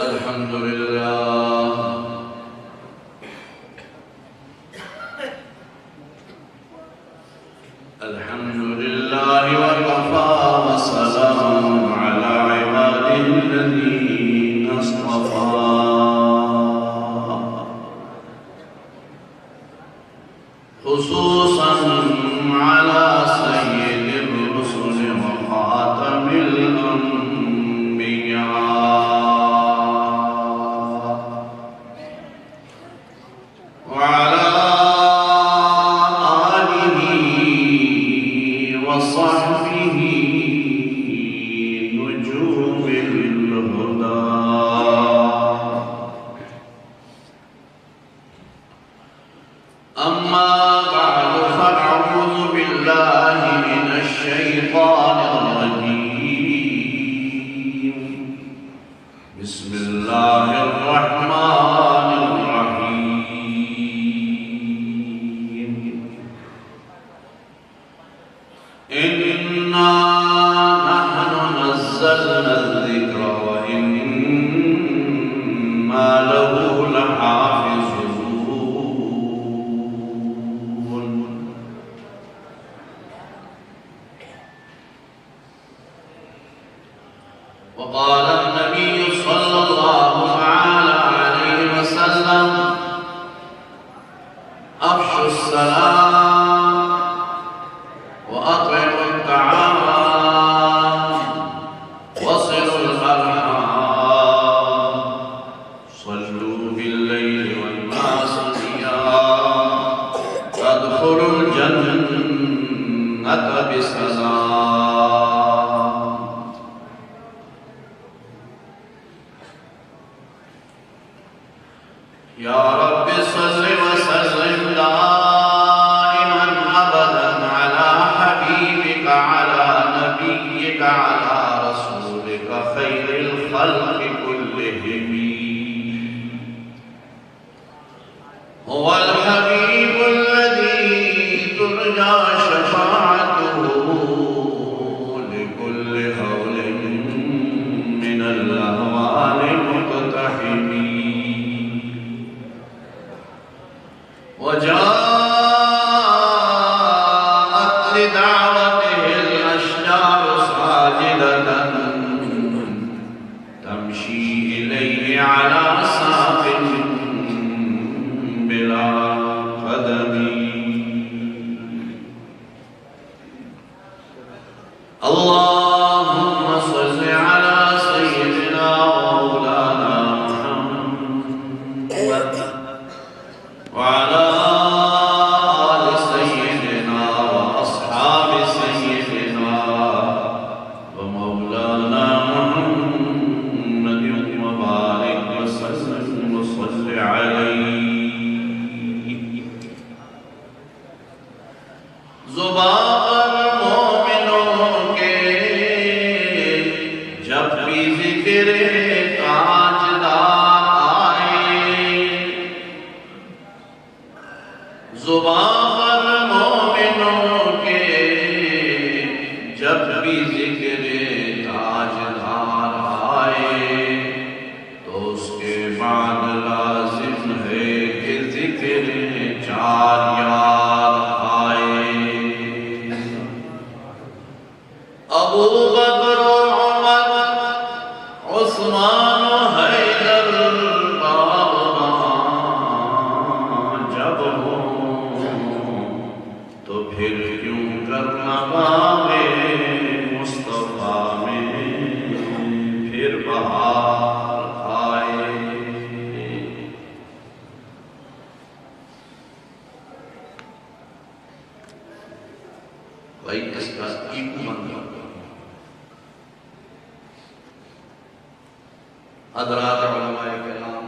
الحمد لله الحمد لله وكفى وسلام على عباده الذين اصطفى خصوصا على سيد الرسل وخاتم الأنبياء وعلى آله وصحبه نجوم الهدى أما بعد فأعوذ بالله من الشيطان الرجيم بسم الله الرحمن الرحيم إنا نحن نزلنا الذكر وإنا له لحافظون وقال النبي صلى الله تعالى عليه وسلم أفشوا السلام وأطعموا الطعام وصلوا الأرحام صلوا بالليل والناس نيام تدخلوا الجنة بسلام يا رب صل وسلم دائما أبدا على حبيبك على نبيك على رسولك خير الخلق كلهم هو الحبيب الذي ترجى شفاعته لكل هول من الأهوال مقتحم وجاءت لدعوته الأشجار ساجدة تمشي إليه على ساق بلا قدم اللهم صل على سيدنا ومولانا محمد وعلى آل سيدنا وأصحاب سيدنا ومولانا محمد وبارك وسلم وصل عليه زبان مومنوں کے جب بھی ذکر تاجدار آئے زبان پر مومنوں کے جب بھی ذکر تاجدار آئے تو اس کے بعد لازم ہے کہ ذکر چار یار آئے ابو بکر و عمر عثمان و حیدر باغبان جب ہو تو پھر کیوں کرنا باغے مصطفیٰ میں پھر بہار آئے بھائی اس کا ایکو بند کرتا حضرات علماء کرام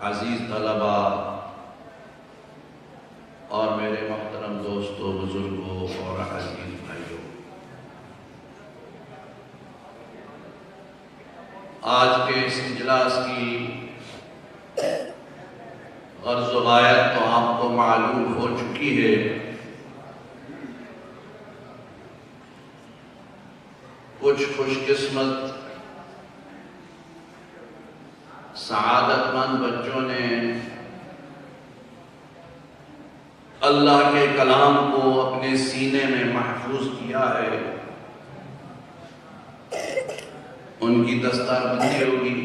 عزیز طلبہ اور میرے محترم دوستوں بزرگوں اور عزیز بھائیوں آج کے اس اجلاس کی غرض و غایت تو آپ کو معلوم ہو چکی ہے کچھ خوش قسمت سعادت مند بچوں نے اللہ کے کلام کو اپنے سینے میں محفوظ کیا ہے، ان کی دستار بندی ہوگی،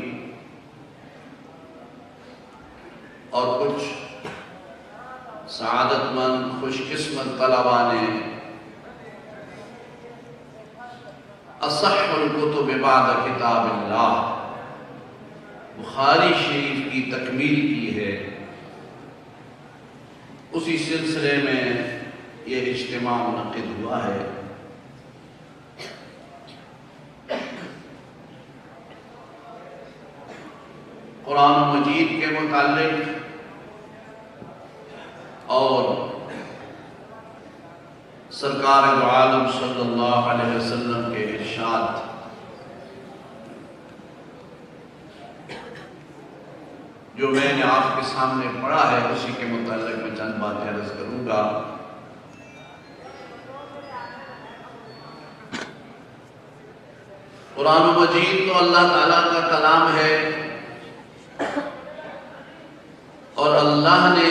اور کچھ سعادت مند خوش قسمت طلباء نے اصح الکتب بعد کتاب اللہ بخاری شریف کی تکمیل کی ہے۔ اسی سلسلے میں یہ اجتماع منعقد ہوا ہے۔ قرآن مجید کے متعلق اور سرکار دو عالم صلی اللہ علیہ وسلم کے ارشاد جو میں نے آپ کے سامنے پڑھا ہے اسی کے متعلق میں چند باتیں عرض کروں گا۔ قرآن مجید تو اللہ تعالیٰ کا کلام ہے، اور اللہ نے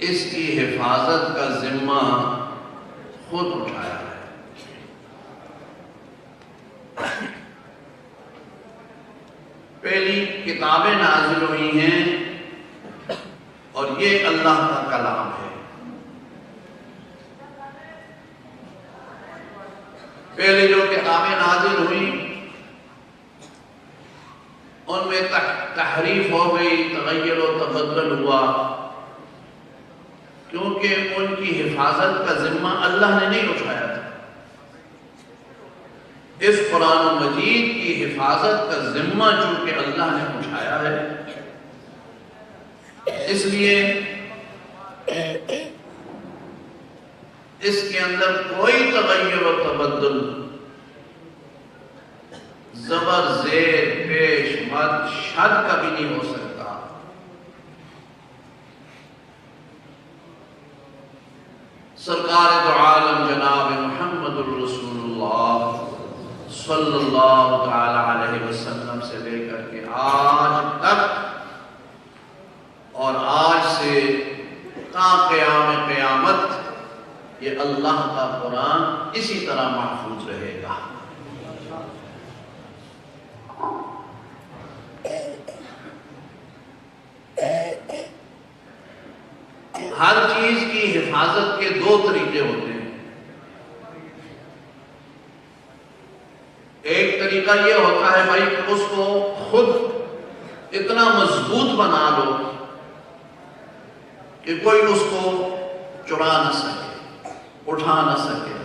اس کی حفاظت کا ذمہ خود اٹھایا ہے۔ پہلی کتابیں نازل ہوئی ہیں اور یہ اللہ کا کلام ہے۔ پہلے جو کتابیں نازل ہوئیں ان میں تحریف ہو گئی، تغیر و تبدل ہوا، کیونکہ ان کی حفاظت کا ذمہ اللہ نے نہیں اٹھایا تھا۔ اس قرآن مجید کی حفاظت کا ذمہ چونکہ اللہ نے اٹھایا ہے، اس لیے اس کے اندر کوئی تغیر و تبدل، زبر زیر پیش مد شد کبھی نہیں ہو سکتا۔ سرکار دو عالم جناب محمد الرسول اللہ صلی اللہ تعالی علیہ وسلم سے لے کر کے آج تک اور آج سے تا قیام قیامت یہ اللہ کا قرآن اسی طرح محفوظ رہے گا۔ ہر چیز کی حفاظت کے دو طریقے ہوتے ہیں۔ ایک طریقہ یہ ہوتا ہے بھائی کہ اس کو خود اتنا مضبوط بنا لو کہ کوئی اس کو چرا نہ سکے، اٹھا نہ سکے،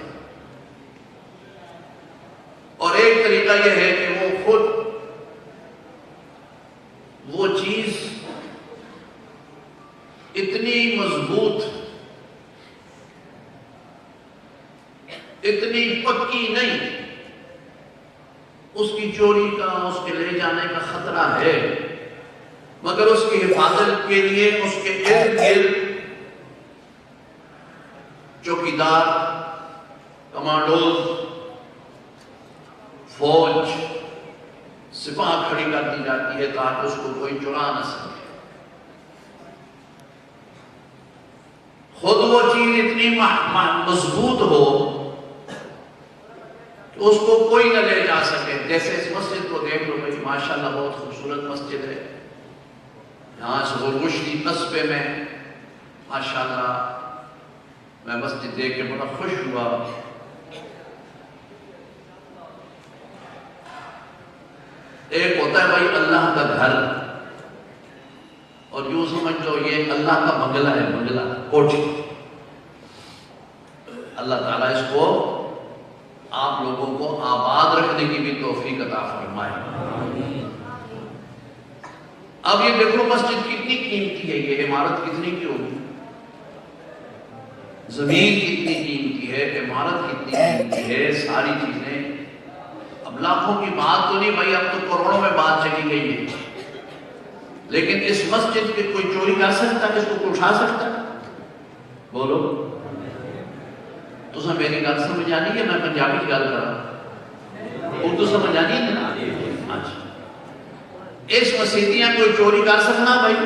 اور ایک طریقہ یہ ہے کہ وہ خود وہ چیز اتنی مضبوط، اتنی پکی نہیں، اس کی چوری کا، اس کے لے جانے کا خطرہ ہے، مگر اس کی حفاظت کے لیے اس کے ارد گرد چوکیدار، کمانڈوز، فوج، سپاہ کھڑی کر دی جاتی ہے تاکہ اس کو کوئی چرا نہ سکے۔ خود وہ چیز اتنی مضبوط ہو کہ اس کو کوئی نہ لے جا سکے۔ جیسے اس مسجد کو دیکھ لو بھائی، ماشاءاللہ بہت خوبصورت مسجد ہے، یہاں سے غرگشتی قصبے میں ماشاءاللہ میں مسجد دیکھ کے بڑا خوش ہوا۔ ایک ہوتا ہے بھائی اللہ کا گھر، اور یوں سمجھ لو یہ اللہ کا بنگلہ ہے، بنگلہ، کوٹھی۔ اللہ تعالیٰ اس کو آپ لوگوں کو آباد رکھنے کی بھی توفیق عطا فرمائے۔ اب یہ دیکھو مسجد کتنی قیمتی ہے، یہ عمارت کتنی کی ہوگی، زمین کتنی قیمتی ہے، عمارت کتنی قیمتی ہے، ساری چیزیں۔ اب لاکھوں کی بات تو نہیں بھائی، اب تو کروڑوں میں بات چلی گئی ہے، لیکن اس مسجد کی کوئی چوری کر سکتا ہے، اس کو کوئی اٹھا سکتا ہے؟ بولو، تو میری گل سمجھ آنی ہے؟ میں پنجابی گل کر اردو سمجھ آنی ہے نا؟ اچھا، اس مسیتیاں کوئی چوری کر سکنا بھائی؟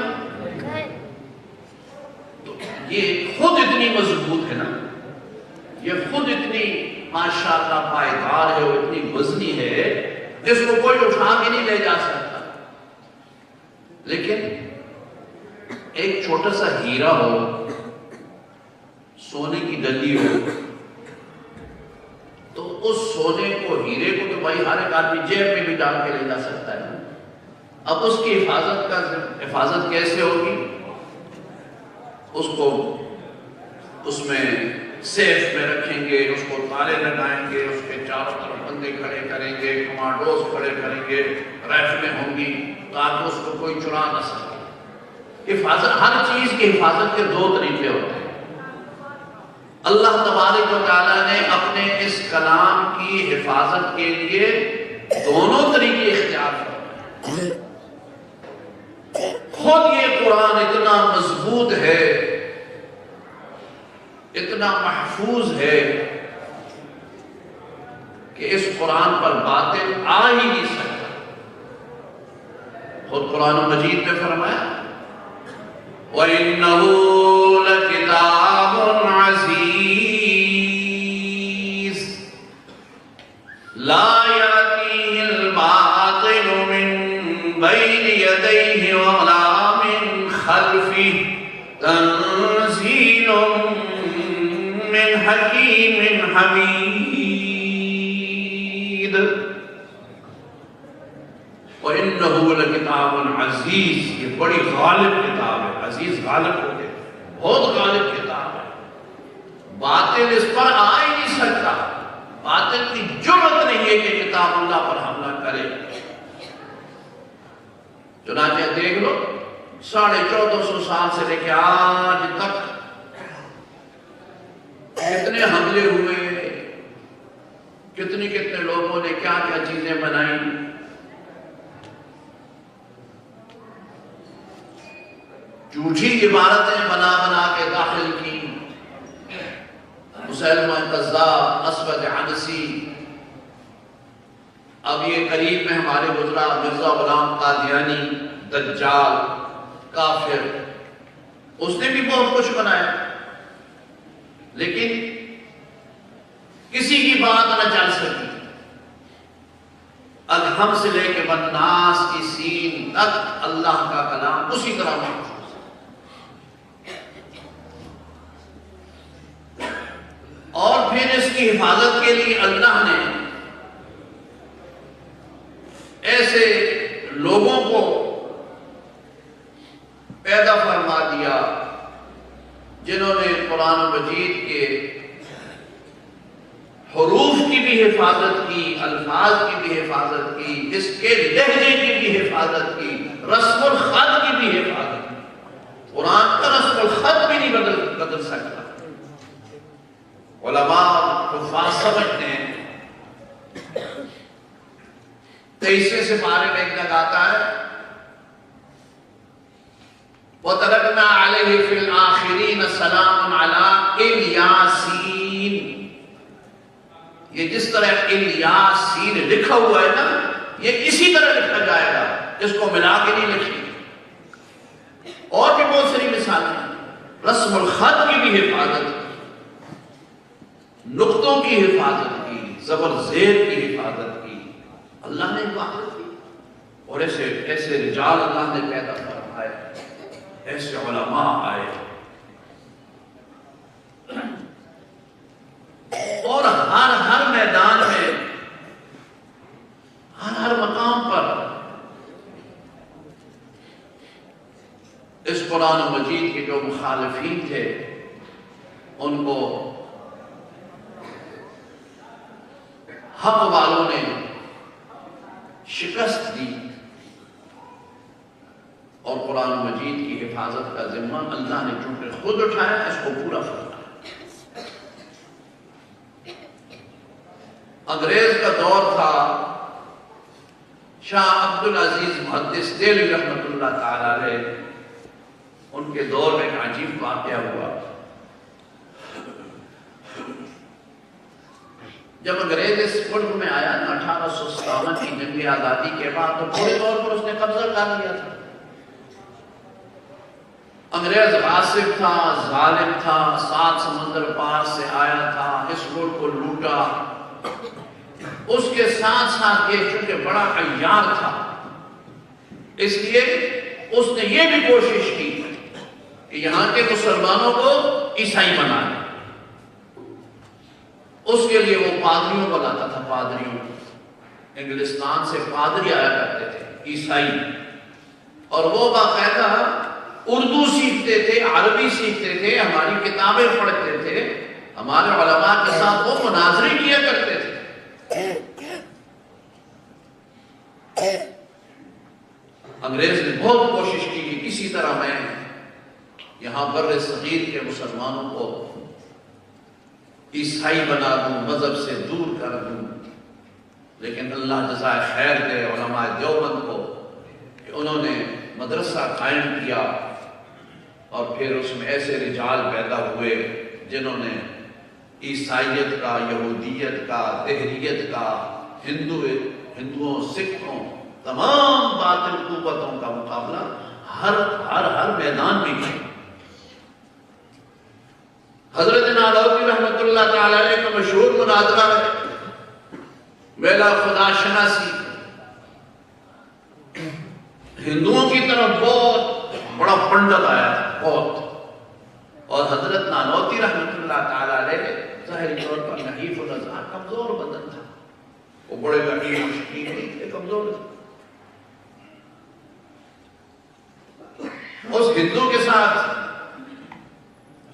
تو یہ خود اتنی مضبوط ہے نا، یہ خود اتنی ماشاءاللہ پائیدار ہے، وہ اتنی وزنی ہے، اس کو کوئی اٹھا کے نہیں لے جا سکتا۔ لیکن ایک چھوٹا سا ہیرا ہو، سونے کی ڈلی ہو، تو اس سونے کو، ہیرے کو تو بھائی ہر ایک آدمی جیب میں بھی ڈال کے لے جا سکتا ہے۔ اب اس کی حفاظت کیسے ہوگی؟ اس کو اس میں سیف میں رکھیں گے، اس کو تالے لگائیں گے، اس کے چاروں طرف بندے کھڑے کریں گے، کمانڈوز کھڑے کریں گے، رائفلیں ہوں گی تاکہ اس کو کوئی چرا نہ سکے۔ حفاظت، ہر چیز کی حفاظت کے دو طریقے ہوتے ہیں۔ اللہ تبارک و تعالیٰ نے اپنے اس کلام کی حفاظت کے لیے دونوں طریقے اختیار کیے۔ خود یہ قرآن اتنا مضبوط ہے، اتنا محفوظ ہے کہ اس قرآن پر باطل آ ہی نہیں سکتا۔ خود قرآن مجید میں فرمایا وَإِنَّهُ لَكِتَابٌ عَزِيزٌ لَا يَأْتِيهِ الْبَاطِلُ مِنْ بَيْنِ يَدَيْهِ وَلَا مِنْ خَلْفِهِ تَنزِيلٌ مِنْ حَكِيمٍ حَمِيدٍ۔ وَإِنَّهُ لَكِتَابٌ عَزِيزٌ، یہ بڑی غالب کتاب ہے۔ عزیز غالب ہو گئے، بہت غالب کتاب ہے، باطل اس پر آ ہی نہیں سکتا۔ باطل کی جرأت نہیں ہے کہ کتاب اللہ پر حملہ کرے۔ چنانچہ دیکھ لو 1450 سال سے لے کے آج تک کتنے حملے ہوئے، کتنے لوگوں نے کیا کیا چیزیں بنائیں۔ جھوٹی عبارتیں بنا بنا کے داخل کی، مسیلمہ کذاب، اسود عنسی، اب یہ قریب میں ہمارے گزرا مرزا غلام قادیانی، دجال، کافر، اس نے بھی بہت کچھ بنایا، لیکن کسی کی بات نہ چل سکی۔ الحم سے لے کے بناس کی سین تک اللہ کا کلام اسی طرح محفوظ۔ اور پھر اس کی حفاظت کے لیے اللہ نے ایسے لوگوں کو پیدا فرما دیا جنہوں نے قرآن مجید کے حروف کی بھی حفاظت کی، الفاظ کی بھی حفاظت کی، اس کے لہجے کی بھی حفاظت کی، رسم الخط کی بھی حفاظت کی۔ قرآن کا رسم الخط بھی نہیں بدل سکتا۔ علماء حفاظ سمجھتے ہیں 23 سے بارے میں ایک جگہ آتا ہے وَتَرَكْنَا عَلَيْهِ فِي الْآخِرِينَ سَلَامٌ عَلَىٰ اِلْيَاسِينَ۔ یہ جس طرح الیاسین لکھا ہوا ہے نا، یہ اسی طرح لکھا جائے گا، اس کو ملا کے نہیں لکھیں۔ اور بھی بہت ساری مثالیں ہیں، رسم الخط کی بھی حفاظت کی، نقطوں کی حفاظت کی، زبر زیر کی حفاظت کی، اللہ نے حفاظت کی۔ اور ایسے رجال اللہ نے پیدا فرمائے، ایسے علماء آئے، اور ہر میدان میں، ہر مقام پر اس قرآن مجید کے جو مخالفین تھے ان کو حق والوں نے شکست دی، اور قرآن مجید کی حفاظت کا ذمہ اللہ نے چونکہ خود اٹھایا، اس کو پورا فرمایا۔ انگریز کا دور تھا، شاہ عبدالعزیز محدث دہلوی رحمۃ اللہ تعالی علیہ، ان کے دور میں ایک عجیب واقعہ ہوا۔ جب انگریز اس ملک میں آیا نا 1857 کی جنگ آزادی کے بعد، تو پورے طور پر اس نے قبضہ کر لیا تھا۔ انگریز غاصب تھا، ظالم تھا، 7 سمندر پار سے آیا تھا، اس ملک کو لوٹا۔ اس کے ساتھ ساتھ یہ چونکہ بڑا عیار تھا، اس لیے اس نے یہ بھی کوشش کی کہ یہاں کے مسلمانوں کو عیسائی بنا لے۔ اس کے لیے وہ پادریوں کو لاتا تھا، پادریوں، انگلستان سے پادری آیا کرتے تھے عیسائی، اور وہ باقاعدہ اردو سیکھتے تھے، عربی سیکھتے تھے، ہماری کتابیں پڑھتے تھے، ہمارے علماء کے ساتھ وہ مناظرے کیا کرتے تھے۔ انگریز نے بہت کوشش کی کہ کسی طرح میں یہاں بر صغیر کے مسلمانوں کو عیسائی بنا دوں، مذہب سے دور کر دوں، لیکن اللہ جزائے خیر دے علماء دیوبند کو کہ انہوں نے مدرسہ قائم کیا، اور پھر اس میں ایسے رجال پیدا ہوئے جنہوں نے عیسائیت کا، یہودیت کا، دہریت کا، ہندوؤں، سکھوں، تمام باطل قوتوں کا مقابلہ ہر میدان میں کیا۔ حضرت نانوتوی رحمۃ اللہ تعالی علیہ کا مشہور مناظرہ ہے میلا خدا شناسی۔ ہندوؤں کی طرف بہت بڑا پنڈت آیا تھا، بہت، اور حضرت نانوتوی رحمۃ اللہ تعالی علیہ ظاہری طور پر نحیف النظر، کمزور بدن تھا، وہ بڑے لڑی مشکین نہیں تھے، کمزور تھے۔ اس ہندو کے ساتھ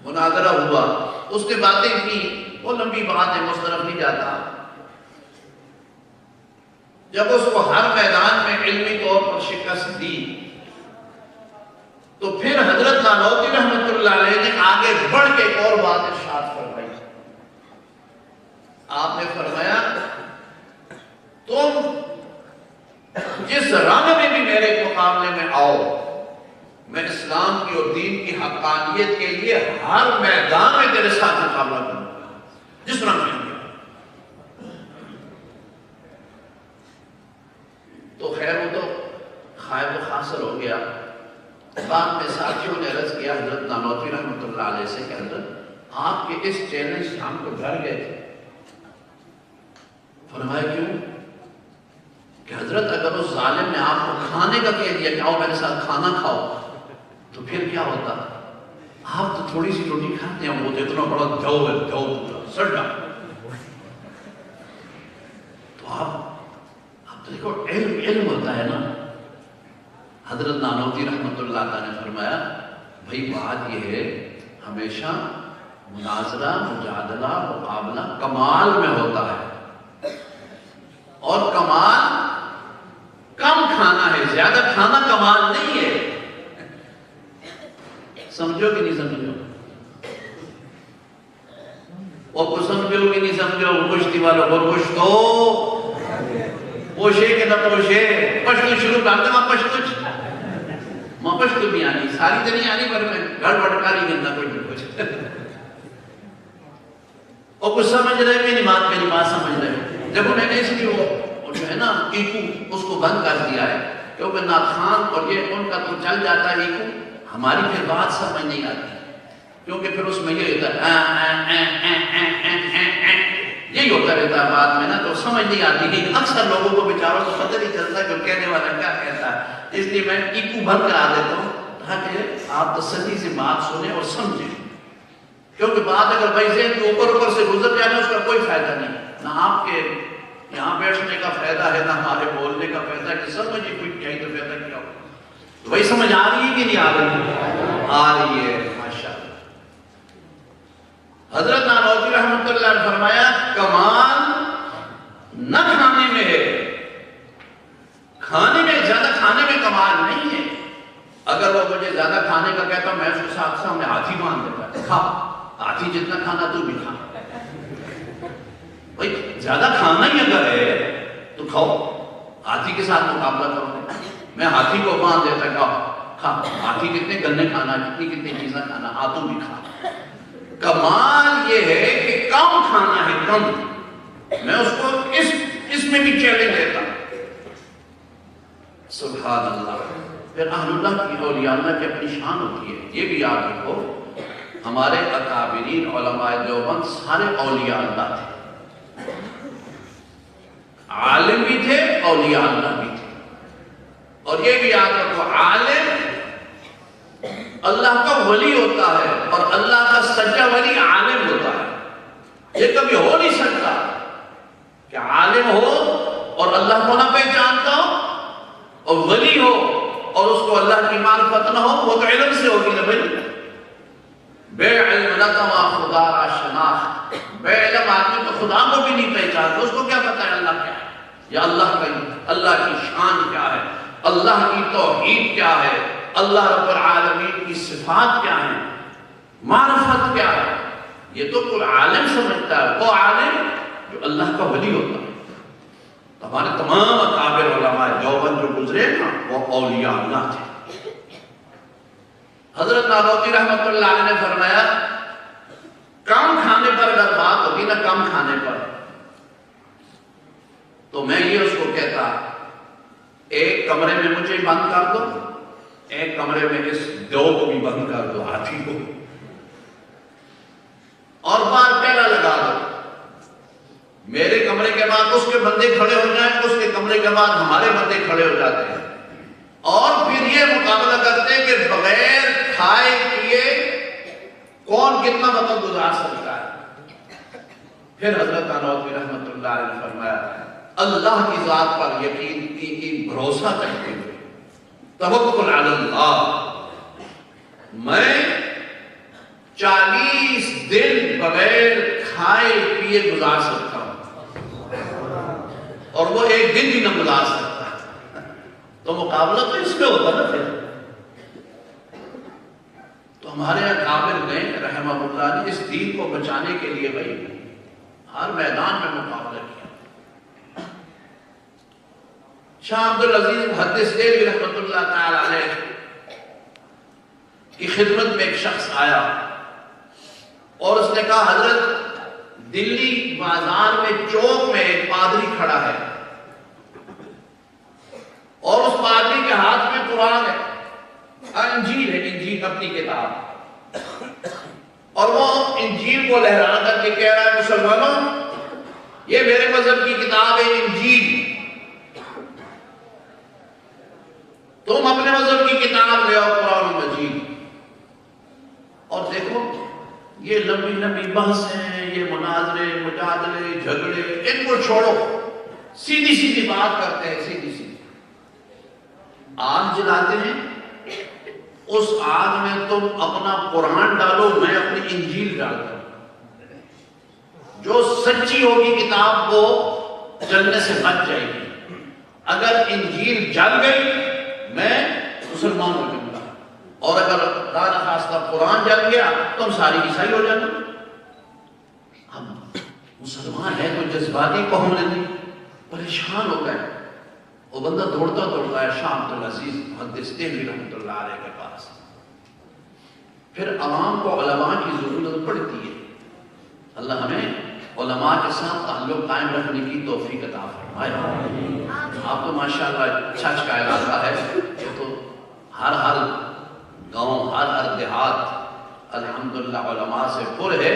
مناظرہ ہوا، اس نے باتیں کی، وہ لمبی بات ہے، اس طرف نہیں جاتا۔ جب اس کو ہر میدان میں علمی طور پر شکست دی، تو پھر حضرت نانوتوی رحمۃ اللہ علیہ نے آگے بڑھ کے ایک اور بات ارشاد فرمائی۔ آپ نے فرمایا تم جس رنگ میں بھی میرے مقابلے میں آؤ، میں اسلام کی اور دین کی حقانیت کے لیے ہر میدان میں تیرے ساتھ مقابلہ کروں گا، جس رنگ میں بھی۔ تو خیر وہ تو خائب و خاسر ہو گیا۔ بعد میں ساتھیوں نے عرض کیا حضرت نانوتوی رحمۃ اللہ علیہ سے کہ حضرت آپ کے اس چیلنج سے ہم کو ڈر گئے تھے۔ فرمایا کیوں؟ کہ حضرت اگر اس ظالم نے آپ کو کھانے کا کہہ دیا کہ آؤ میرے ساتھ کھانا کھاؤ، تو پھر کیا ہوتا؟ آپ تو تھوڑی سی روٹی کھاتے ہیں، وہ تو اتنا بڑا جو ہے، جو سڑا۔ تو آپ تو دیکھو علم ہوتا ہے نا۔ حضرت نانوتوی رحمۃ اللہ تعالیٰ نے فرمایا بھائی بات یہ ہے، ہمیشہ مناظرہ، مجادلہ، مقابلہ کمال میں ہوتا ہے، اور کمال کم کھانا ہے، زیادہ کھانا کمال نہیں ہے۔ سمجھو کہ نہیں سمجھو؟ وہ کو سمجھو کہ نہیں سمجھو؟ گوشتی والوں کو گوشت ہو پوشے کہ نہ پوشے، پشتو شروع کرتے ماں پشتو بھی آنی، ساری تو نہیں آنی، پر میں گھر بڑکاری گندہ کوئی بھی کچھ۔ وہ کچھ سمجھ رہے میری بات سمجھ رہے۔ جب انہیں نے اس کی وہ جو ہے نا ایکو اس کو بند کر دیا ہے، کیونکہ ناخان اور یہ ان کا تو چل جاتا ہے ایکو، ہماری پھر بات سمجھ نہیں آتی، کیونکہ پھر اس میں یہ ہوتا ہے یہی ہوتا رہتا ہے بعد میں نا، تو سمجھ نہیں آتی کہ اکثر لوگوں کو بیچاروں کو پتہ نہیں چلتا کہ کہنے والا کیا کہتا ہے۔ اس لیے میں ایکو بند کرا دیتا ہوں تاکہ آپ تسلی سے بات سنیں اور سمجھیں، کیونکہ بات اگر بھائی ذہن کے اوپر سے گزر جائے اس کا کوئی فائدہ نہیں، نہ آپ کے یہاں بیٹھنے کا فائدہ ہے، نہ ہمارے بولنے کا فائدہ ہے، کہ سمجھے کوئی کہیں تو فائدہ کیا ہو۔ تو وہی سمجھ آ رہی ہے کہ نہیں آ رہی؟ آ رہی ہے، ماشاءاللہ۔ حضرت نانوتوی رحمۃ اللہ نے فرمایا کمال نہ کھانے میں ہے، کھانے میں زیادہ کھانے میں کمال نہیں ہے۔ اگر وہ مجھے زیادہ کھانے کا کہتا میں اس کے ساتھ سامنے ہاتھی باندھ دیتا، کھا ہاتھی جتنا کھانا تو بھی کھا۔ بھائی زیادہ کھانا ہی اگر ہے تو کھاؤ، ہاتھی کے ساتھ مقابلہ کرو۔ میں ہاتھی کو باندھ دیتا کھا، ہاتھی کتنے گنے کھانا، کتنی چیزیں کھانا، ہاتھوں بھی کھا۔ کمال یہ ہے کہ کم کھانا ہے، کم، میں اس کو اس میں بھی چیلنج دیتا ہوں. سبحان اللہ. پھر اہل اللہ کی اولیاء اللہ کی اپنی شان ہوتی ہے. یہ بھی یاد رکھو ہمارے اکابرین علماء دیوبند سارے اولیاء اللہ تھے، عالم بھی تھے، اولیاء اللہ بھی تھے. اور یہ بھی یاد رکھو عالم اللہ کا ولی ہوتا ہے اور اللہ کا سچا ولی عالم ہوتا ہے. یہ کبھی ہو نہیں سکتا کہ عالم ہو اور اللہ کو نہ پہچانتا ہو اور ولی ہو اور اس کو اللہ کی معرفت نہ ہو. وہ تو علم سے ہوگی نا بھائی. بے علم نقما خدا را شناخت. بے علم آدمی تو خدا کو بھی نہیں پہچانتا، اس کو کیا پتا ہے اللہ کیا ہے یا اللہ کی شان کیا ہے، اللہ کی توحید کیا ہے، اللہ رب العالمین کی صفات کیا ہیں، معرفت کیا ہے. یہ تو کوئی عالم سمجھتا ہے، وہ عالم جو اللہ کا ولی ہوتا ہے. ہمارے تمام اکابر علماء دیوبند جو گزرے نا وہ اولیاء اللہ تھے. حضرت نانوتوی رحمۃ اللہ علیہ نے فرمایا کم کھانے پر اگر بات ہوگی نا، کم کھانے پر، تو میں یہ اس کو کہتا ایک کمرے میں مجھے بند کر دو، ایک کمرے میں اس دیو کو بھی بند کر دو، ہاتھی کو، اور بار پہلا لگا دو. میرے کمرے کے بعد اس کے بندے کھڑے ہو جائیں، اس کے کمرے کے بعد ہمارے بندے کھڑے ہو جاتے ہیں، اور پھر یہ مقابلہ کرتے ہیں کہ بغیر کھائے پیے کون کتنا وقت گزار سکتا ہے. پھر حضرت نانوتوی رحمۃ اللہ علیہ نے فرمایا اللہ کی ذات پر یقین کی بھروسہ کرتے ہوئے توکل علی اللہ، میں 40 دن بغیر کھائے پیے گزار سکتا ہوں اور وہ ایک دن بھی نہ گزار سکتا. تو مقابلہ تو اس میں ہوتا نا. پھر تو ہمارے اکابر نے رحمہ اللہ نے اس دین کو بچانے کے لیے بھائی ہر میدان میں مقابلہ کیا. شاہ عبدالعزیز محدث دہلوی رحمۃ اللہ تعالی علیہ کی خدمت میں ایک شخص آیا اور اس نے کہا حضرت دلی بازار میں چوک میں ایک پادری کھڑا ہے اور اس پادری کے ہاتھ میں قرآن ہے، انجیل ہے، انجیل اپنی کتاب، اور وہ انجیل کو لہرا کر کے کہہ رہا ہے مسلمانوں یہ میرے مذہب کی کتاب ہے انجیل، تم اپنے مذہب کی کتاب لے آؤ قرآن مجید. اور دیکھو یہ لمبی لمبی بحثیں، یہ مناظرے مجادلے جھگڑے، ان کو چھوڑو، سیدھی سیدھی بات کرتے ہیں. سیدھی سیدھی آگ جلاتے ہیں، اس آگ میں تم اپنا قرآن ڈالو، میں اپنی انجیل ڈالتا ہوں. جو سچی ہوگی کتاب کو جلنے سے بچ جائے گی. اگر انجیل جل گئی میں مسلمان ہو جاؤں گا، اور اگر خدا نخواستہ قرآن جل گیا تو ہم ساری عیسائی ہو جانا. ہم مسلمان ہیں تو جذباتی قوم نے پریشان ہو گئے. وہ بندہ دوڑتا دوڑتا ہے شاہ عبدالعزیز محدث دہلوی رحمۃ اللہ علیہ کے پاس. پھر عوام کو علماء کی ضرورت پڑتی ہے. اللہ ہمیں علماء کے ساتھ تعلق قائم رکھنے کی توفیق عطا فرمائے. آپ تو ماشاءاللہ چھچ کا علاقہ ہے، یہ تو ہر گاؤں ہر دیہات الحمدللہ علماء سے پر ہے.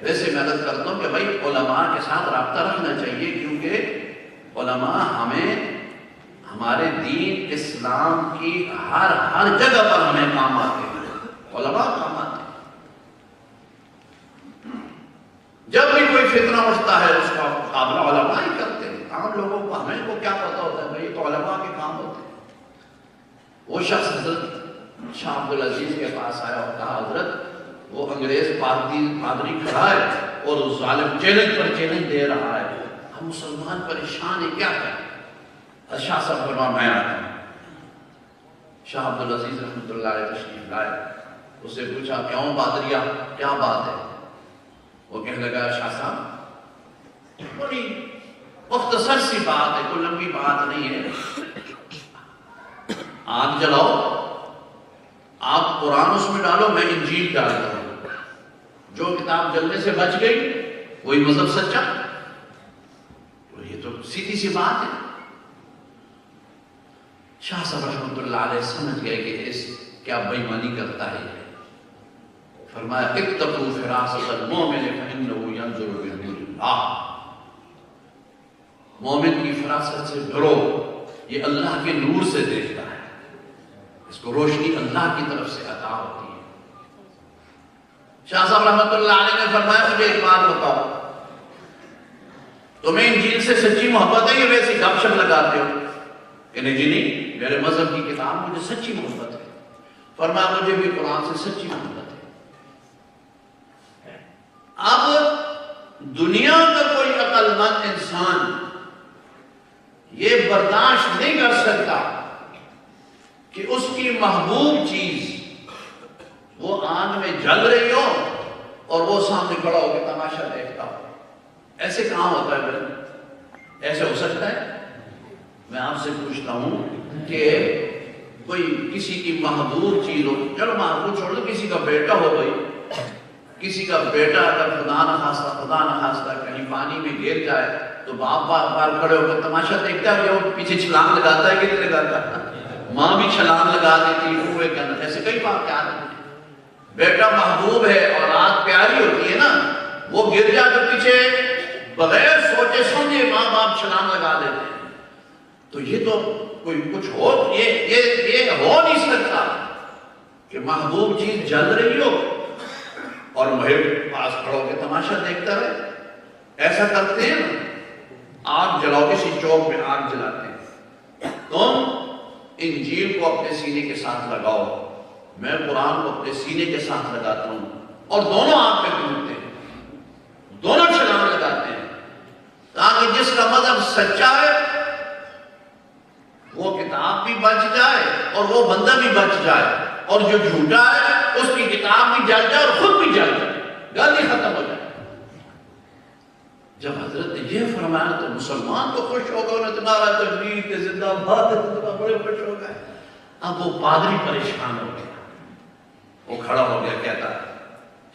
ویسے میں عرض کرتا ہوں کہ بھائی علماء کے ساتھ رابطہ رکھنا چاہیے، کیونکہ علماء ہمیں ہمارے دین اسلام کی ہر جگہ پر ہمیں کام آتے ہیں. علماء کام آتے ہیں. جب بھی کوئی فتنہ اٹھتا ہے اس کا مقابلہ علماء ہی کرتے ہیں. عام لوگوں کو ہمیں کو کیا پتہ ہوتا ہے بھائی تو علماء کے کام ہوتے ہیں. وہ شخص حضرت شاہ عبدالعزیز کے پاس آیا اور کہا حضرت وہ انگریز پادری کھڑا ہے اور اس ظالم چیلنج پر چیلنج دے رہا ہے، ہم مسلمان پریشان ہیں، کیا کریں؟ شاہ صاحب فرمایا میں آتا ہوں. شاہ عبدالعزیز رحمۃ اللہ علیہ تشریف لائے. اس سے پوچھا کیوں پادریا کیا بات ہے؟ وہ کہنے لگا شاہ صاحب بڑی مختصر سی بات ہے، کوئی لمبی بات نہیں ہے. آگ جلاؤ، آپ قرآن اس میں ڈالو، میں انجیل ڈالتا ہوں. جو کتاب جلنے سے بچ گئی وہی مذہب سچا. سیدھی سی بات ہے. شاہ صاحب رحمۃ اللہ علیہ سمجھ گئے کہ اس کیا بےمانی کرتا ہے. فرمایا اتقوا فراست المؤمن فانه ينظر بنور اللہ. مومن کی فراست سے ڈرو، یہ اللہ کے نور سے دیکھتا ہے، اس کو روشنی اللہ کی طرف سے عطا ہوتی ہے. شاہ صاحب رحمۃ اللہ علیہ نے فرمایا مجھے ایک بات بتاؤ، تمہیں انجیل سے سچی محبت ہے یا ویسی گپ شپ لگاتے ہو؟ کہ نہیں جی نہیں، میرے مذہب کی کتاب مجھے سچی محبت ہے. فرمایا مجھے بھی قرآن سے سچی محبت ہے. اب دنیا کا کوئی عقل مند انسان یہ برداشت نہیں کر سکتا کہ اس کی محبوب چیز وہ آگ میں جل رہی ہو اور وہ سامنے کھڑا ہو کے تماشا دیکھتا ہو. ایسے کہاں ہوتا ہے بھائی؟ ایسے ہو سکتا ہے؟ میں آپ سے پوچھتا ہوں کہ کوئی کسی کی محبوب چیز ہو، چلو محبوب چھوڑ دو، کسی کا بیٹا ہو بھائی، کسی کا بیٹا اگر خدا نخواستہ کہیں پانی میں گر جائے تو باپ بار کھڑے ہو کر تماشا دیکھتا ہے، وہ پیچھے چھلانگ لگاتا ہے کہ نہیں لگاتا؟ ماں بھی چھلانگ لگا دیتی ہوئے کے اندر. ایسے کئی بات کیا ہیں. بیٹا محبوب ہے، اولاد پیاری ہوتی ہے نا، وہ گر جائے تو پیچھے بغیر سوچے سمجھے ماں باپ چھلانگ لگا دیتے ہیں. تو یہ تو کوئی کچھ ہو، یہ ہو نہیں سکتا کہ محبوب چیز جل رہی ہو اور محب پاس کھڑو کے تماشا دیکھتا رہے. ایسا کرتے ہیں نا، آگ جلاؤ، کسی چوک میں آگ جلاتے ہیں، تم انجیل کو اپنے سینے کے ساتھ لگاؤ، میں قرآن کو اپنے سینے کے ساتھ لگاتا ہوں، اور دونوں آگ میں کودتے ہیں، دونوں چھلانگ لگاتے ہیں، تاکہ جس کا مذہب سچا ہے وہ کتاب بھی بچ جائے اور وہ بندہ بھی بچ جائے، اور جو جھوٹا ہے اس کی کتاب بھی جل جائے اور خود بھی جل جائے، گل ہی ختم ہو جائے. جب حضرت نے یہ فرمایا تو مسلمان تو خوش ہو گئے، انہیں تمہارا تکبیر کے زندہ باد، بڑے خوش ہو گئے. اب وہ پادری پریشان ہو گیا، وہ کھڑا ہو گیا، کہتا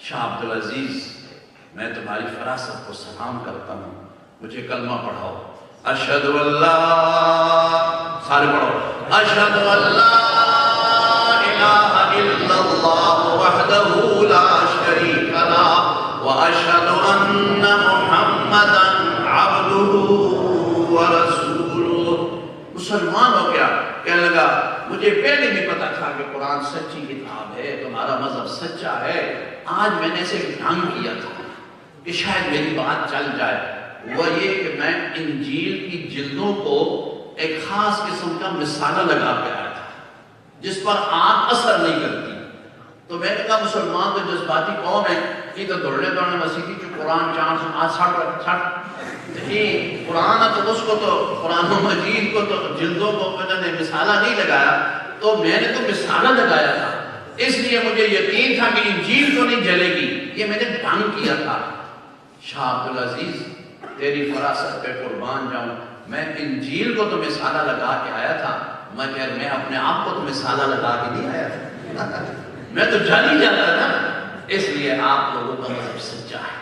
شاہ عبدالعزیز میں تمہاری فراست کو سلام کرتا ہوں، مجھے کلمہ پڑھاؤ. اشہد اللہ، سارے پڑھو، اشہد اللہ الہ الا اللہ وحدہ لا شریک لہ واشہد ان محمدا عبدہ ورسولہ. مسلمان ہو گیا، کہنے لگا مجھے پہلے بھی پتا تھا کہ قرآن سچی کتاب ہے، تمہارا مذہب سچا ہے، آج میں نے اسے ڈھنگ کیا تھا کہ شاید میری بات چل جائے. وہ یہ کہ میں انجیل کی جلدوں کو ایک خاص قسم کا مسالہ لگا کے آیا تھا جس پر آنکھ اثر نہیں کرتی. تو میں نے کہا مسلمان تو جذباتی قوم ہے، یہ تو دوڑنے مسیحی جو قرآن 460 یہ قرآن ہے تو اس کو تو قرآن مجید کو تو جلدوں کو میں نے مسالہ نہیں لگایا، تو میں نے تو مسالہ لگایا تھا، اس لیے مجھے یقین تھا کہ انجیل تو نہیں جلے گی، یہ میں نے ڈھنگ کیا تھا. شاہ عبدالعزیز تیری فراست پہ قربان جاؤں، میں انجیل کو تو مسالہ لگا کے آیا تھا، مگر میں اپنے آپ کو تو مسالہ لگا کے نہیں آیا تھا، میں تو جل ہی جاتا نا. اس لیے آپ لوگوں کا مذہب سچا ہے.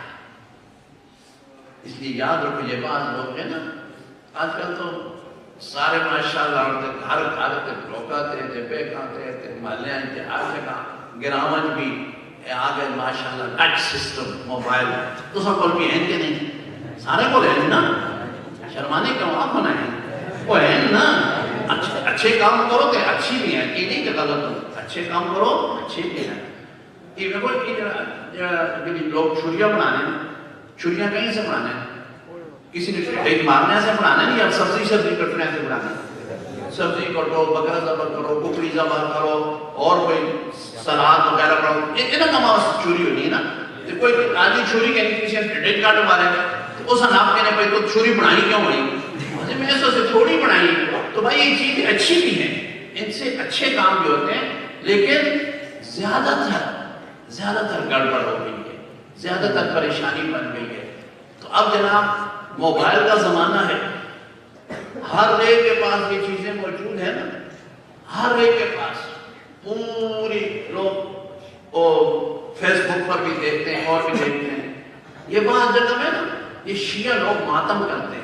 اس لیے یاد رکھو، یہ بات لوگ ہیں نا آج کل تو سارے ماشاءاللہ گھر روکاتے تھے، بے کھاتے تھے، محلے تھے، ہر جگہ گرامج بھی آگے ماشاءاللہ ٹچ سسٹم موبائل تو سب کو بھی ہیں کہ نہیں؟ سارے کو ہیں نا، شرمانے کا آپ ہونا ہے، وہ ہیں نا. اچھے کام کرو کہ اچھی بھی ہیں، یہ نہیں کہ غلط ہو، اچھے کام کرو اچھے بھی ہیں. یہ دیکھو لوگ چھریاں بنانے ہیں، چھریاں کہیں سے بنانے ہیں؟ کسی نے ایک مارنے سے بنانے نہیں، اب سبزی کٹنے سے بنانے. سبزی کٹو، بکرا ذبح کرو، ککڑی ذبح کرو، اور کوئی سلاد وغیرہ کرو، اتنا کماؤ چھری ہونی ہے نا. کوئی آدھی چھری کہیں کسی نے ڈیٹ کارڈ مارے تو اس ناپ کہنے پہ تو چھری بنائی کیوں بنائی؟ میں سے تھوڑی بنائی. تو بھائی یہ چیز اچھی بھی ہے، ان سے اچھے کام بھی ہوتے ہیں، لیکن زیادہ تر گڑبڑ ہو گئی ہے، زیادہ تر پریشانی بن گئی ہے. تو اب جناب موبائل کا زمانہ ہے، ہر ایک کے پاس یہ چیزیں موجود ہیں نا، ہر ایک کے پاس. پوری لوگ فیس بک پر بھی دیکھتے ہیں اور بھی دیکھتے ہیں. یہ بات جگہ میں نا یہ شیعہ لوگ ماتم کرتے ہیں،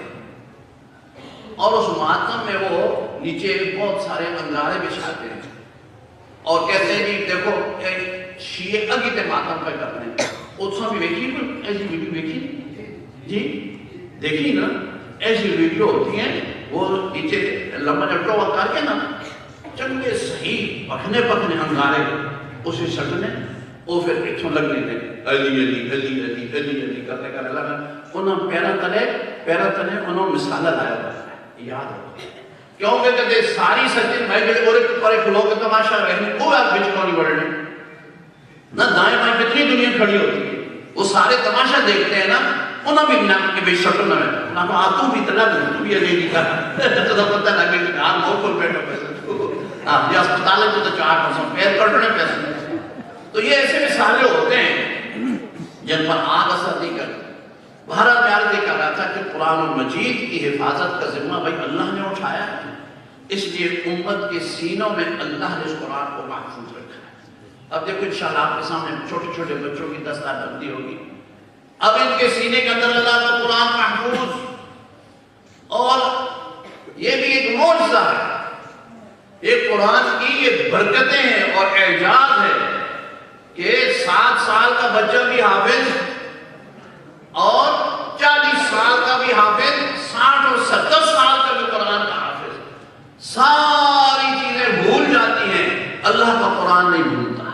اور اس ماتم میں وہ نیچے بہت سارے انگارے بچھاتے ہیں اور کہتے ہیں جی دیکھو شیعے اگیتے ماتم پہ کرتے ہیں. اتسا بھی دیکھی ایسی ویڈیو دیکھی جی دیکھی نا ایسی ویڈیو ہوتی ہیں وہ نیچے لمبا جٹو کر کے نا چنگے صحیح پکنے انگارے اسے سٹنے وہ پھر اتھوں لگنے دے علی علی علی علی علی علی کرنے لگا. انہوں پیرا تلے انہوں مسالہ لایا ہوا ہے یاد ہو کیونکہ کہتے ساری سچن بھائی جڑے اور ایک لوگ تماشا رہنے وہ آپ بچوں نہیں بڑھنے نہ دائیں بائیں کتنی دنیا کھڑی ہوتی ہے وہ سارے تماشا دیکھتے ہیں نا انہوں بھی نام کے بے شکل نہ ہے انہوں کو آتوں بھی تلا دیں تو بھی علی نہیں کہا تو پتہ لگے کہ آپ موت پر بیٹھو پیسے یہ اسپتال ہے تو 4 پیر کٹنے پیسے. تو یہ ایسے مثالیں ہوتے ہیں جن پر آگ اثر نہیں کرتے. بہرحال میں عرض یہ کہہ رہا تھا کہ قرآن مجید کی حفاظت کا ذمہ بھائی اللہ نے اٹھایا ہے اس لیے امت کے سینوں میں اللہ نے اس قرآن کو محفوظ رکھا ہے. اب دیکھو انشاءاللہ آپ کے سامنے چھوٹے چھوٹے بچوں کی دستار بندی ہوگی. اب ان کے سینے کے اندر اللہ کا قرآن محفوظ اور یہ بھی ایک معجزہ ہے. ایک قرآن کی یہ برکتیں ہیں اور اعجاز ہے کہ 7 سال کا بچہ بھی حافظ اور 40 سال کا بھی حافظ 60 اور 70 سال کا بھی قرآن کا حافظ. ساری چیزیں بھول جاتی ہیں اللہ کا قرآن نہیں بھولتا.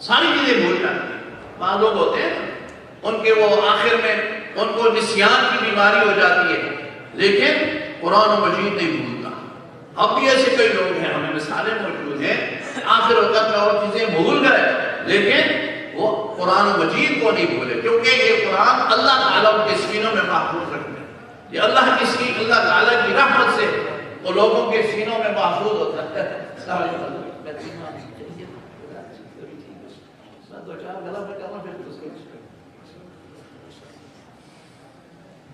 ساری چیزیں بھول جاتی ہیں. بعض لوگ ہوتے ہیں ان کے وہ آخر میں ان کو نسیان کی بیماری ہو جاتی ہے لیکن قرآن و مجید نہیں بھولتا. اب بھی ایسے کئی لوگ ہیں ہمیں مثالیں موجود ہیں آخر وقت میں اور چیزیں بھول گئے لیکن وہ قرآن و مجید کو نہیں بھولے کیونکہ یہ قرآن اللہ تعالیٰ کے سینوں میں محفوظ رکھتے ہیں. یہ اللہ تعالیٰ کی رحمت سے وہ لوگوں کے سینوں میں محفوظ ہوتا ہے.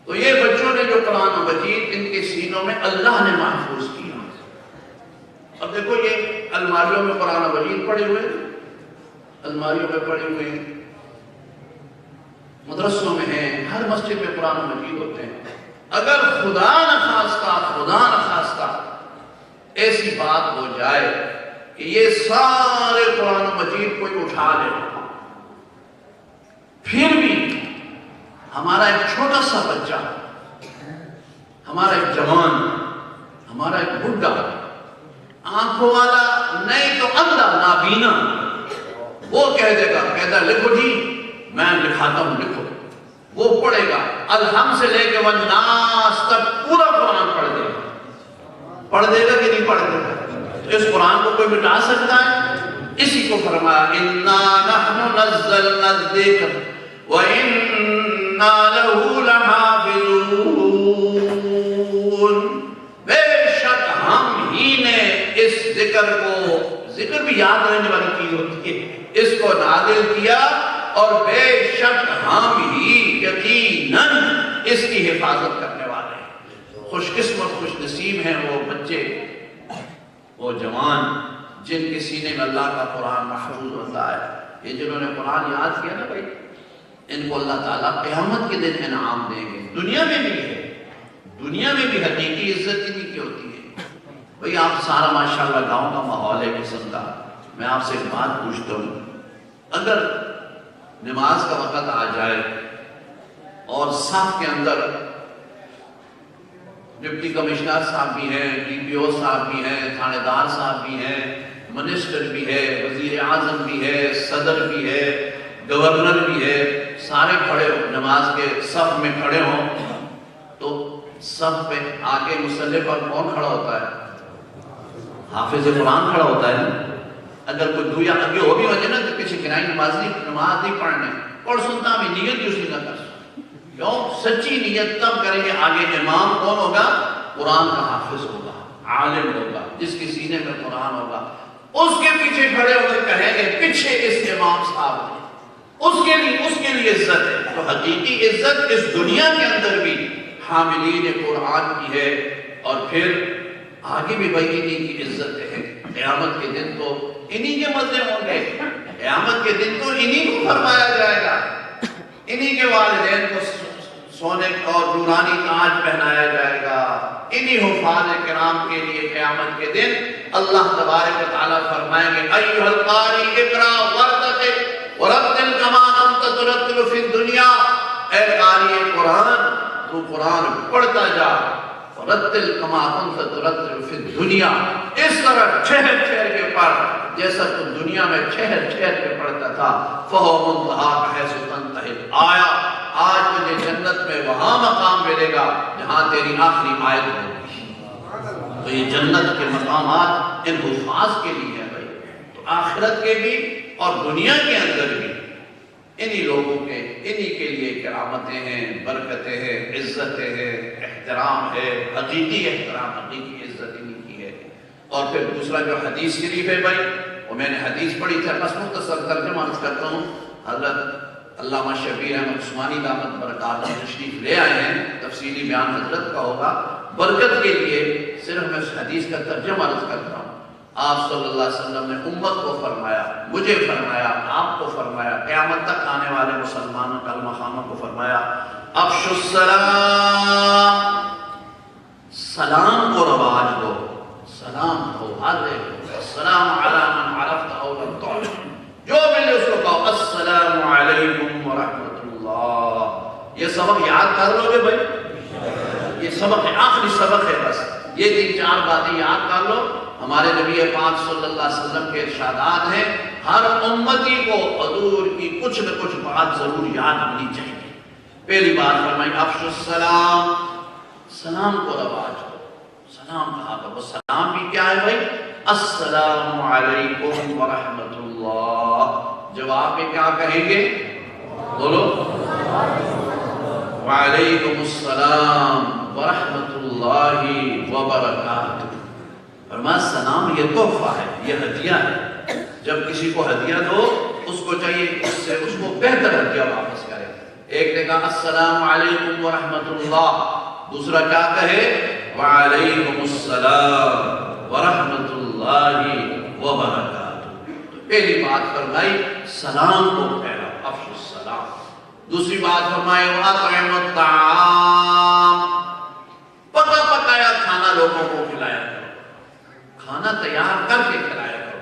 تو یہ بچوں نے جو قرآن مجید ان کے سینوں میں اللہ نے محفوظ کیا. اب دیکھو یہ الماریوں میں قرآن مجید پڑے ہوئے الماریوں میں پڑے ہوئے مدرسوں میں ہیں ہر مسجد میں قرآن مجید ہوتے ہیں. اگر خدا نخواستہ ایسی بات ہو جائے کہ یہ سارے قرآن مجید کوئی اٹھا لے پھر بھی ہمارا ایک چھوٹا سا بچہ ہمارا ایک جوان ہمارا ایک بڈھا آنکھوں والا نہیں تو اندھا نابینا وہ کہہ دے گا کہتا لکھو جی میں لکھاتا ہوں لکھو. وہ پڑھے گا الحم سے لے کے والناس تک پورا قرآن پڑھ دے گا کہ نہیں پڑھ دے گا. اس قرآن کو کوئی مٹا سکتا ہے؟ اسی کو فرمایا اِنَّا نَحْنُ نَزَّلْنَا الذِّكْرَ وَإِنَّا لَهُ لَحَافِظُونَ. بے شک ہم ہی نے اس ذکر بھی یاد رہنے والی چیز ہوتی ہے اس کو نازل کیا اور بے شک ہم ہی یقیناً اس کی حفاظت کرنے والے ہیں. خوش قسمت خوش نصیب ہیں وہ بچے وہ جوان جن کے سینے میں اللہ کا قرآن محفوظ ہوتا ہے. یہ جنہوں نے قرآن یاد کیا نا بھائی ان کو اللہ تعالیٰ قیامت کے دن انعام دیں گے. دنیا میں بھی ہے دنیا میں بھی حقیقی عزت انہی کی ہوتی ہے. بھئی آپ سارا ماشاءاللہ گاؤں کا ماحول ہے قسم کا. میں آپ سے ایک بات پوچھتا ہوں اگر نماز کا وقت آ جائے اور صف کے اندر ڈپٹی کمشنر صاحب بھی ہیں ڈی پی او صاحب بھی ہیں تھانے دار صاحب بھی ہیں منسٹر بھی ہے وزیر اعظم بھی ہے صدر بھی ہے گورنر بھی ہے سارے کھڑے ہو نماز کے صف میں کھڑے ہوں تو صف پہ آگے مصلی پر کون کھڑا ہوتا ہے؟ حافظ قرآن کھڑا ہوتا ہے. اگر کوئی دویا آگے ہو بھی وجہ نا تو پیچھے کنائی نماز نہیں پڑھنے اور سنتا بھی نیت بھی اس کی نہ کر کیوں سچی نیت تب کریں گے. آگے امام کون ہوگا؟ قرآن کا حافظ ہوگا عالم ہوگا جس کے سینے میں قرآن ہوگا. اس کے پیچھے کھڑے ہو کر کہیں گے پیچھے اس امام صاحب نے اس کے لیے عزت ہے. تو حقیقی عزت اس دنیا کے اندر بھی حاملین قرآن کی ہے اور پھر آگے بھی بھائی انہی کی عزت ہے. قیامت کے دن تو انہی کے مزے ہوں گے. قیامت کے دن تو انہی کو فرمایا جائے گا انہی کے والدین کو سونے اور نورانی تاج پہنایا جائے گا. انہی حفاظ کرام کے لیے قیامت کے دن اللہ تبارک و تعالیٰ فرمائیں گے ایھا القاری اقرا ورتقِ ورتل کما کنت ترتل فی الدنیا. اے قاری قرآن تو قرآن پڑھتا جا. ورتل کما کنت ترتل فی الدنیا, اس طرح ٹھہر ٹھہر کے پڑھ جیسا تو دنیا میں ٹھہر ٹھہر کے پڑھتا تھا. فہو منتہا حیث تنتہی الآیہ, آج تجھے جنت میں وہاں مقام ملے گا جہاں تیری آخری آیت ہوگی. تو یہ جنت کے مقامات ان حفاظ کے لیے ہیں بھائی. تو آخرت کے بھی اور دنیا کے اندر بھی انہی لوگوں کے انہی کے لیے کرامتیں ہیں, برکتیں ہیں, عزتیں ہیں, احترام ہے, حقیقی احترام, حقیقی عزت انہی کی ہے. اور پھر دوسرا جو حدیث شریف ہے بھائی, وہ میں نے حدیث پڑھی تھی, بس مختصر ترجمہ عرض کرتا ہوں. حضرت علامہ شبیر احمد عثمانی دامت برکاتہ تشریف لے آئے ہیں, تفصیلی بیان حضرت کا ہوگا. برکت کے لیے صرف میں اس حدیث کا ترجمہ عرض کرتا ہوں. آپ صلی اللہ علیہ وسلم نے امت کو فرمایا, مجھے فرمایا, آپ کو فرمایا, قیامت تک آنے والے مسلمانوں کلمہ خانوں کو فرمایا, افشوا السلام, سلام کو رواج دو, سلام کو واضح دو. السلام علی من عرفت او لم تعرف, جو ملے اس کو کہو السلام علیکم ورحمۃ اللہ. یہ سبق یاد کر لو گے بھائی, یہ سبق ہے, آخری سبق ہے. بس یہ 3-4 باتیں یاد کر لو. ہمارے نبی پاک صلی اللہ علیہ وسلم کے ارشادات ہیں, ہر امتی کو حضور کی کچھ نہ کچھ بات ضرور یاد ہونی چاہیے. پہلی بات فرمائی افشوا السلام, سلام کو رواج دو. سلام کہا کرو. سلام بھی کیا ہے بھائی؟ السلام علیکم ورحمۃ اللہ. جواب میں کیا کہیں گے؟ بولو وعلیکم السلام ورحمۃ اللہ وبرکاتہ. فرمایا سلام یہ تحفہ ہے, یہ ہدیہ ہے. جب کسی کو ہدیہ دو اس کو چاہیے اس سے اس کو بہتر ہدیہ واپس کرے. ایک نے کہا السلام علیکم ورحمۃ اللہ, دوسرا کیا کہے؟ وعلیکم السلام ورحمۃ اللہ وبرکاتہ. تو پہلی بات فرمائی سلام کو پہلا, افشوا السلام. دوسری بات فرمائی واطعموا الطعام, پکا پکایا کھانا لوگوں کو کھلایا کرو. کھانا تیار کر کے کھلایا کرو.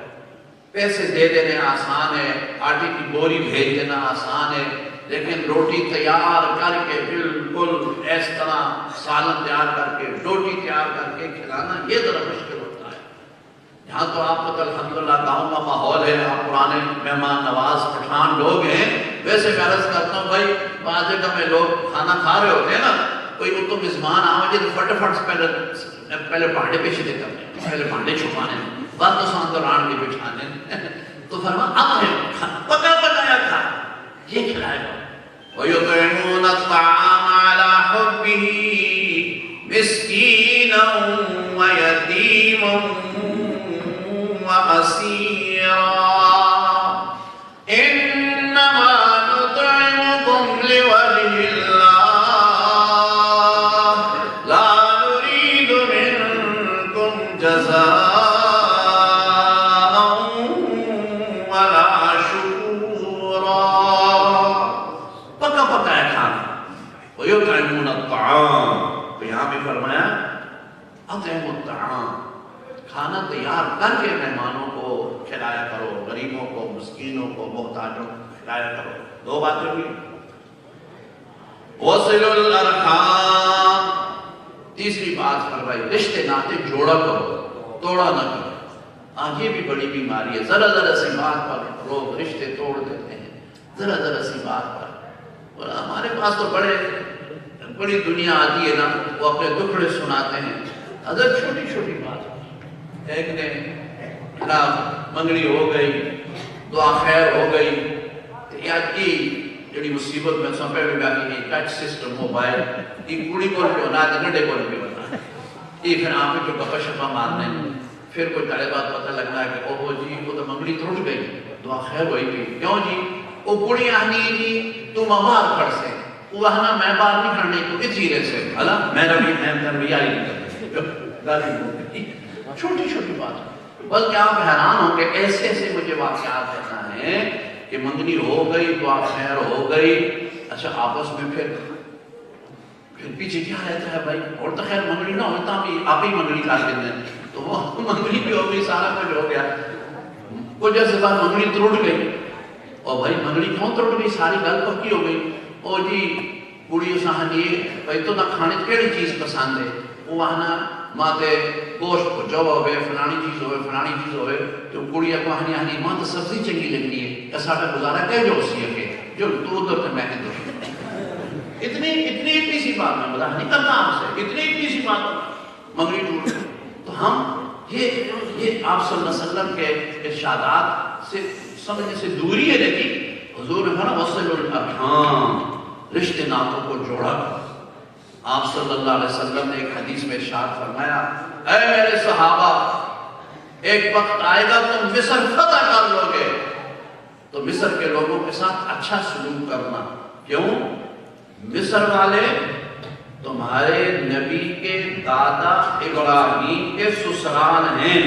پیسے دے دینے آسان ہے, آٹے کی بوری بھیج دینا آسان ہے, لیکن روٹی تیار کر کے بالکل اس طرح سالن تیار کر کے, روٹی تیار کر کے کھلانا یہ ذرا مشکل ہوتا ہے. یہاں تو آپ کو الحمدللہ گاؤں کا ماحول ہے, آپ پرانے مہمان نواز پٹھان لوگ ہیں. ویسے میں عرض کرتا ہوں بھائی, بعض جگہ میں لوگ کھانا کھا رہے ہوتے ہیں نا, کوئی تو میزبان آؤ جی فٹافٹ پہلے بھانڈے پیچھے دے کرتے ہیں, پہلے بھانڈے چھپانے, بعد تو سان دوران بھی بٹھانے. تو فرمایا اب ہے پکا پکایا کھا یہ کھلائے گا. وَيُطْعِمُونَ الطَّعَامَ عَلَى حُبِّهِ مِسْكِينًا وَيَتِيمًا وَأَسِيرًا إِنَّمَا نُطْعِمُكُمْ لِوَجْهِ اللَّهِ لَا نُرِيدُ مِنكُمْ جَزَاءً وَلَا شُكُورًا. پکا پکایا کھانا. وَيُطْعِمُونَ الطَّعَامَ, تو یہاں بھی فرمایا اطعموا الطعام, کھانا تیار کر کے مہمانوں کو کھلایا کرو, غریبوں کو, مسکینوں کو, محتاجوں کو کھلایا کرو. دو باتیں ہوئی. وَصِلُوا الْأَرْحَامَ, تیسری بات فرمائی رشتے ناطے جوڑا کرو, توڑا نہ کرو. آج یہ بھی بڑی بیماری ہے, ذرا ذرا سی بات پر لوگ رشتے توڑ دیتے ہیں, ذرا ذرا سی بات پر. اور ہمارے پاس تو بڑی دنیا آتی ہے نا, وہ اپنے دکھڑے سناتے ہیں. حضرت چھوٹی چھوٹی بات, ایک نے منگنی ہو گئی, دعا خیر ہو گئی, یا کی جڑی مصیبت میں سمپے میں باقی ٹچ سسٹم موبائل یہ کڑی کو جو نہ نڈے کو بھی بتا یہ پھر آپ جو گپا شپا مارنے, پھر کوئی تڑے بات پتہ لگنا ہے کہ اوہ جی وہ تو منگنی ٹوٹ گئی, دعا خیر ہوئی گئی. کیوں جی؟ وہ کڑی آنی جی تو باہر کھڑ سے, وہ آنا میں باہر نہیں کھڑنے تو اس جیرے سے حالا میرا بھی تربیہ ہی نہیں. چھوٹی چھوٹی بات, بلکہ آپ حیران ہوں کہ ایسے ایسے مجھے واقعات کہنا ہے کہ منگنی ہو گئی, دعا خیر ہو گئی, اچھا آپس میں پھر پھر پیچھے کیا رہتا ہے بھائی، اور تو خیر منگڑی نہ ہوتا بھی آپ ہی منگڑی کر کے دیں، تو وہ منگڑی بھی ہو گئی، سارا کچھ ہو گیا. کچھ عرصے بعد منگڑی تروٹ گئی. اور بھائی منگڑی کیوں تروٹ گئی؟ ساری گل پکی ہو گئی. او جی کڑی سہانی بھائی تو نہ کھانے کیڑی چیز پسند ہے؟ وہ آنا ماتے گوشت کو جو ہوئے فلانی چیز ہوئے فلانی چیز ہوئے. تو کڑی کو آنی آنی ماں تو سبزی چنگی لگنی ہے، ایسا کا گزارا کہ جو سی ہے جو تو ادھر تو میں نے دو اتنی سی بات میں مزاح نہیں کرتا آپ سے، اتنی سی بات منگڑی ٹوٹ گئی. تو ہم یہ آپ صلی اللہ علیہ وسلم کے ارشادات سے سمجھنے سے دوری ہے. لیکن حضور نے فرمایا وصل الارحام، رشتے ناتوں کو جوڑا. آپ صلی اللہ علیہ وسلم نے ایک حدیث میں ارشاد فرمایا اے میرے صحابہ، ایک وقت آئے گا تم مصر فتح کر لو گے تو مصر کے لوگوں کے ساتھ اچھا سلوک کرنا. کیوں؟ مصر والے تمہارے نبی کے دادا ابراہیم کے سسرال ہیں.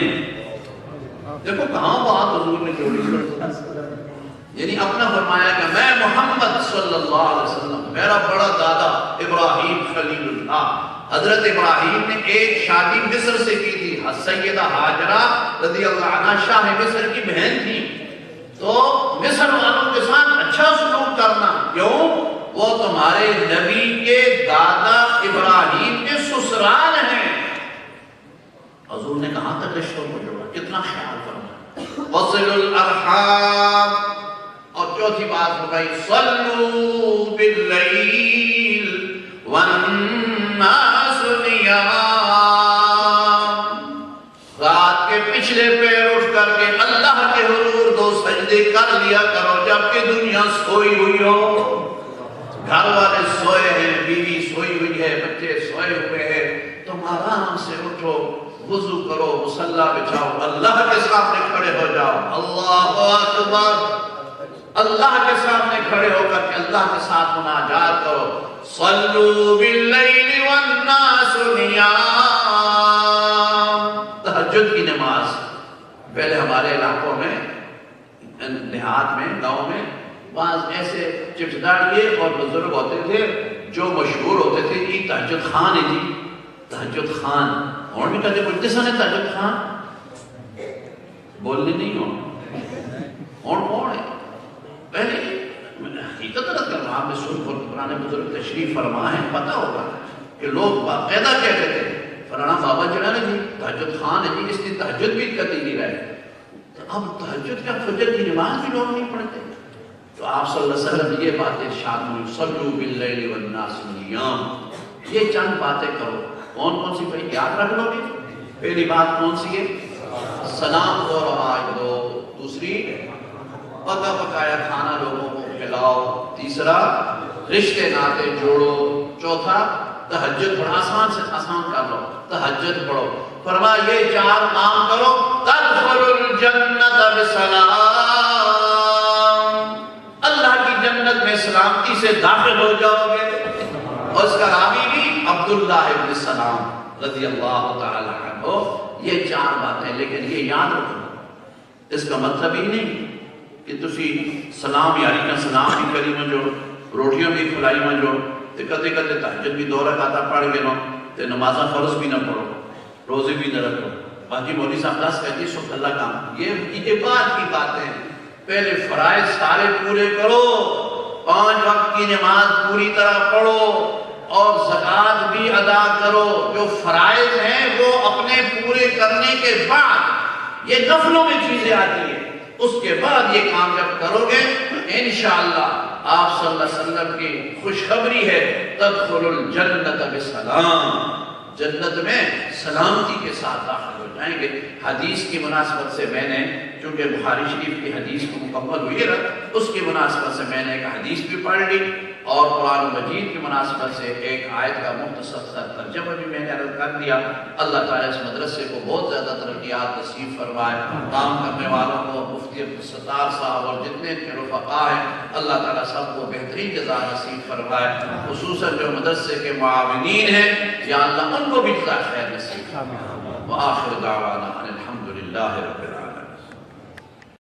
دیکھو کہاں بات حضور نے جوڑی. یعنی اپنا فرمایا کہ میں محمد صلی اللہ علیہ وسلم، میرا بڑا دادا ابراہیم خلیل اللہ، حضرت ابراہیم نے ایک شادی مصر سے کی تھی. سیدہ ہاجرہ رضی اللہ عنہ شاہ مصر کی بہن تھی. تو مصر والوں کے ساتھ اچھا سلوک کرنا. کیوں؟ وہ تمہارے نبی کے دادا ابراہیم کے سسرال ہیں. حضور نے کہاں تک رشتوں کو جوڑا، کتنا خیال کرنا. وصل الارحام. اور چوتھی بات ہو گئی صلو باللیل والناس نیام. رات کے پچھلے پیر اٹھ کر کے اللہ کے حضور دو سجدے کر لیا کرو جبکہ دنیا سوئی ہوئی ہو. گھر والے سوئے ہیں، بیوی سوئی ہوئی ہے، بچے سوئے ہوئے ہیں. تم آرام سے اٹھو، وضو کرو، مصلی بچھاؤ، اللہ کے سامنے کھڑے ہو جاؤ. اللہ اکبر. اللہ کے سامنے کھڑے ہو کر کے اللہ کے ساتھ مناجات کرو. صلو باللیل والناس نیام. تہجد کی نماز پہلے ہمارے علاقوں میں، دیہات میں، گاؤں میں بعض ایسے چٹداریے اور بزرگ ہوتے تھے جو مشہور ہوتے تھے کہ تہجد خان ہے جی، تہجد خان. اور بھی کہتے بلتے سنے تہجد خان بولنے نہیں ہو. اور کون ہے؟ پہلے حقیقت رکھ کر آپ نے سن اور پرانے بزرگ تشریف فرما ہے، پتہ ہوگا کہ لوگ باقاعدہ کہتے تھے فلانا بابا جو ہے نا جی تہجد خان ہے جی، اس کی تہجد بھی کہتی نہیں رہے. اب تہجد کا فجر کی نماز بھی لوگ نہیں پڑھتے. تو آپ صلی اللہ علیہ وسلم یہ باتیں ارشاد ہوئی صلو باللیل والناس نیام. یہ چند باتیں کرو. کون کون سی بھائی یاد رکھ لو گے؟ پہلی بات کون سی ہے؟ سلام کو رواج دو. دوسری پکا پکایا کھانا لوگوں کو کھلاؤ. تیسرا رشتے ناتے جوڑو. چوتھا تہجد پڑھو. آسان سے آسان کر لو، تہجد پڑھو. فرمایا یہ چار کام کرو تدخل الجنت بسلام. اللہ کی جنت میں سلامتی سے داخل ہو جاؤ گے. اور اس کا راوی بھی عبداللہ ابن سلام رضی اللہ تعالی عنہ. یہ چار باتیں، لیکن یہ یاد رکھو اس کا مطلب ہی نہیں کہ تسی سلام یاری کا سلام بھی کری منجو، روٹیاں بھی کھلائی منجو، تے کدے کدے تہجد بھی 2 رکعتاں پڑھ گے نو، تے نمازاں فرض بھی نہ پڑھو، روزے بھی نہ رکھو. باقی مولوی صاحب 10 35 اللہ کام. یہ بعد کی باتیں. پہلے فرائض سارے پورے کرو، 5 وقت کی نماز پوری طرح پڑھو اور زکوٰۃ بھی ادا کرو. جو فرائض ہیں وہ اپنے پورے کرنے کے بعد، یہ نفلوں میں چیزیں آتی ہیں، اس کے بعد یہ کام جب کرو گے انشاءاللہ آپ صلی اللہ علیہ وسلم کی خوشخبری ہے تدخل الجنت بسلام. جنت میں سلامتی کے ساتھ داخل ہو جائیں گے. حدیث کی مناسبت سے میں نے، چونکہ بخاری شریف کی حدیث کو مکمل ہوئی ہے، اس کی مناسبت سے میں نے ایک حدیث بھی پڑھ لی اور قرآن مجید کی مناسبت سے ایک آیت کا مختصر ترجمہ بھی میں نے عرض کر دیا. اللہ تعالیٰ اس مدرسے کو بہت زیادہ ترقیات نصیب فرمائے. کام کرنے والوں کو، مفتی عبدالستار صاحب اور جتنے کے رفقا ہیں، اللہ تعالیٰ سب کو بہترین جزا نصیب فرمائے. خصوصاً جو مدرسے کے معاونین ہیں، یا اللہ ان کو بھی جزا خیر نصیب فرمائے. وآخر دعوانا ان الحمدللہ رب العالمین.